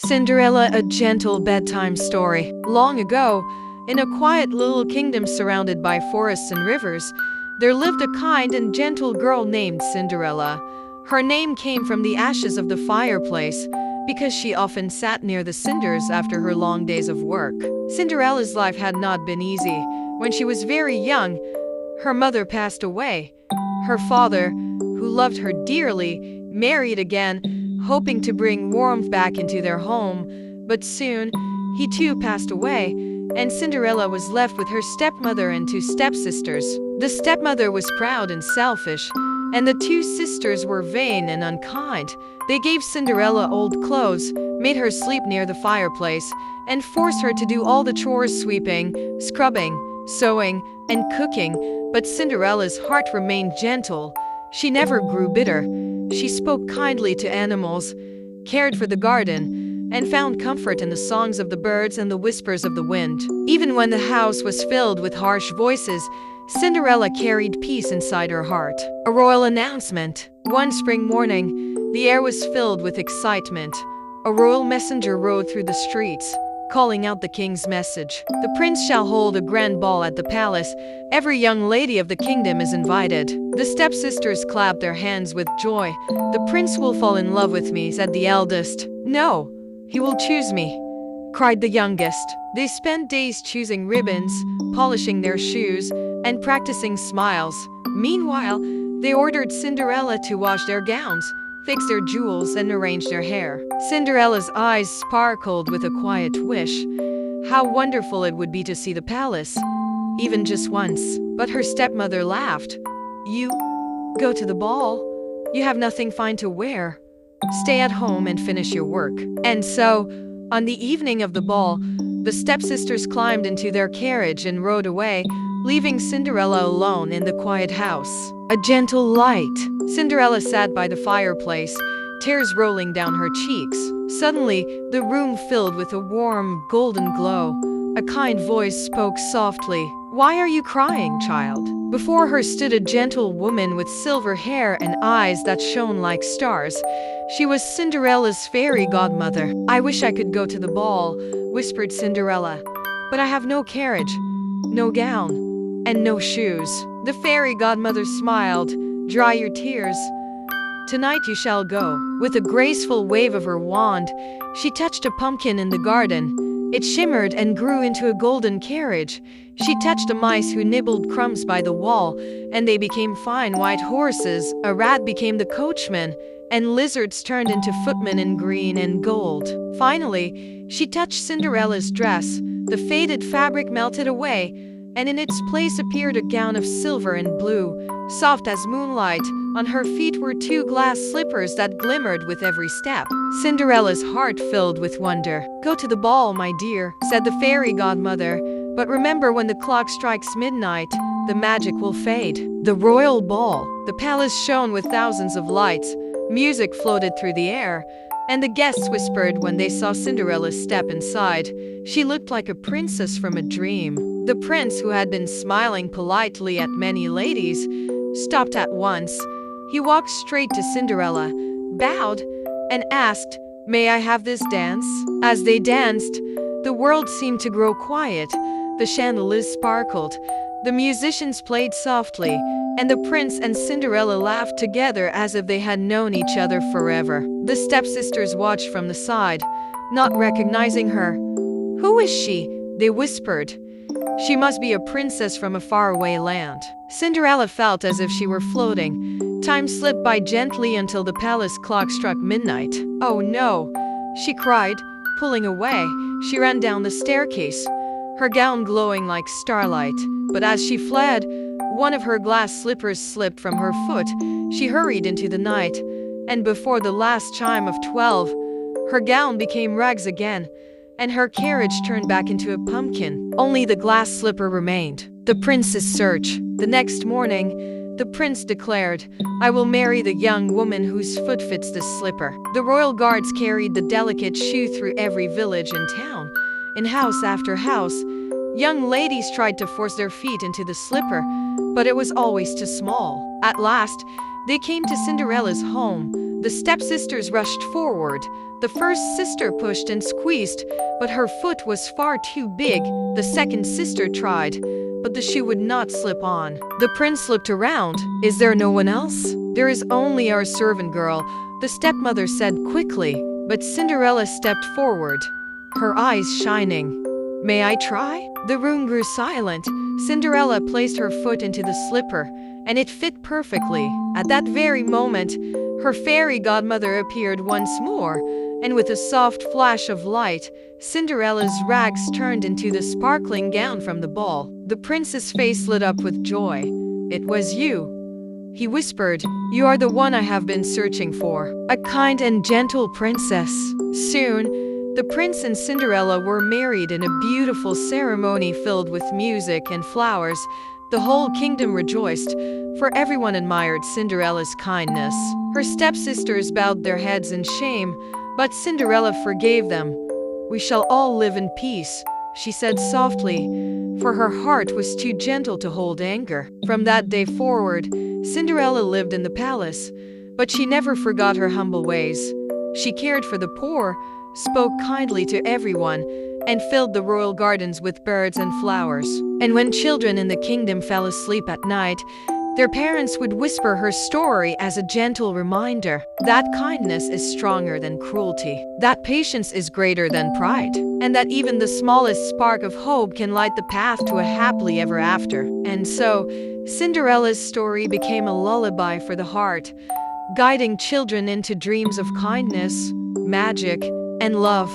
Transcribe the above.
Cinderella, a gentle bedtime story. Long ago, in a quiet little kingdom surrounded by forests and rivers, there lived a kind and gentle girl named Cinderella. Her name came from the ashes of the fireplace because she often sat near the cinders after her long days of work. Cinderella's life had not been easy. When she was very young, her mother passed away. Her father, who loved her dearly, married again, hoping to bring warmth back into their home. But soon, he too passed away, and Cinderella was left with her stepmother and two stepsisters. The stepmother was proud and selfish, and the two sisters were vain and unkind. They gave Cinderella old clothes, made her sleep near the fireplace, and forced her to do all the chores: sweeping, scrubbing, sewing, and cooking. But Cinderella's heart remained gentle. She never grew bitter. She spoke kindly to animals, cared for the garden, and found comfort in the songs of the birds and the whispers of the wind. Even when the house was filled with harsh voices, Cinderella carried peace inside her heart. A royal announcement. One spring morning, the air was filled with excitement. A royal messenger rode through the streets, calling out the king's message. The prince shall hold a grand ball at the palace. Every young lady of the kingdom is invited. The stepsisters clapped their hands with joy. The prince will fall in love with me, said the eldest. No, he will choose me, cried the youngest. They spent days choosing ribbons, polishing their shoes, and practicing smiles. Meanwhile, they ordered Cinderella to wash their gowns, fix their jewels, and arrange their hair. Cinderella's eyes sparkled with a quiet wish. How wonderful it would be to see the palace, even just once. But her stepmother laughed. You go to the ball? You have nothing fine to wear. Stay at home and finish your work. And so, on the evening of the ball, the stepsisters climbed into their carriage and rode away, leaving Cinderella alone in the quiet house. A gentle light. Cinderella sat by the fireplace, tears rolling down her cheeks. Suddenly, the room filled with a warm, golden glow. A kind voice spoke softly. "Why are you crying, child?" Before her stood a gentle woman with silver hair and eyes that shone like stars. She was Cinderella's fairy godmother. "I wish I could go to the ball," whispered Cinderella. "But I have no carriage, no gown, and no shoes." The fairy godmother smiled. "Dry your tears. Tonight you shall go." With a graceful wave of her wand, she touched a pumpkin in the garden. It shimmered and grew into a golden carriage. She touched the mice who nibbled crumbs by the wall, and they became fine white horses. A rat became the coachman, and lizards turned into footmen in green and gold. Finally, she touched Cinderella's dress. The faded fabric melted away, and in its place appeared a gown of silver and blue, soft as moonlight. On her feet were two glass slippers that glimmered with every step. Cinderella's heart filled with wonder. "Go to the ball, my dear," said the fairy godmother. "But remember, when the clock strikes midnight, the magic will fade." The royal ball. The palace shone with thousands of lights. Music floated through the air, and the guests whispered when they saw Cinderella step inside. She looked like a princess from a dream. The prince, who had been smiling politely at many ladies, stopped at once. He walked straight to Cinderella, bowed, and asked, "May I have this dance?" As they danced, the world seemed to grow quiet. The chandeliers sparkled, the musicians played softly, and the prince and Cinderella laughed together as if they had known each other forever. The stepsisters watched from the side, not recognizing her. "Who is she?" they whispered. "She must be a princess from a faraway land." Cinderella felt as if she were floating. Time slipped by gently until the palace clock struck midnight. "Oh no," she cried, pulling away. She ran down the staircase, her gown glowing like starlight. But as she fled, one of her glass slippers slipped from her foot. She hurried into the night, and before the last chime of 12, her gown became rags again, and her carriage turned back into a pumpkin. Only the glass slipper remained. The prince's search. The next morning, the prince declared, "I will marry the young woman whose foot fits this slipper." The royal guards carried the delicate shoe through every village and town. In house after house, young ladies tried to force their feet into the slipper, but it was always too small. At last, they came to Cinderella's home. The stepsisters rushed forward. The first sister pushed and squeezed, but her foot was far too big. The second sister tried, but the shoe would not slip on. The prince looked around. Is there no one else? There is only our servant girl, the stepmother said quickly, but Cinderella stepped forward, her eyes shining. May I try? The room grew silent. Cinderella placed her foot into the slipper, and it fit perfectly. At that very moment, her fairy godmother appeared once more, and with a soft flash of light, Cinderella's rags turned into the sparkling gown from the ball. The prince's face lit up with joy. It was you, he whispered. You are the one I have been searching for, a kind and gentle princess. Soon, the prince and Cinderella were married in a beautiful ceremony filled with music and flowers. The whole kingdom rejoiced, for everyone admired Cinderella's kindness. Her stepsisters bowed their heads in shame, but Cinderella forgave them. We shall all live in peace, she said softly, for her heart was too gentle to hold anger. From that day forward, Cinderella lived in the palace, but she never forgot her humble ways. She cared for the poor, spoke kindly to everyone, and filled the royal gardens with birds and flowers. And when children in the kingdom fell asleep at night, their parents would whisper her story as a gentle reminder that kindness is stronger than cruelty, that patience is greater than pride, and that even the smallest spark of hope can light the path to a happily ever after. And so, Cinderella's story became a lullaby for the heart, guiding children into dreams of kindness, magic, and love.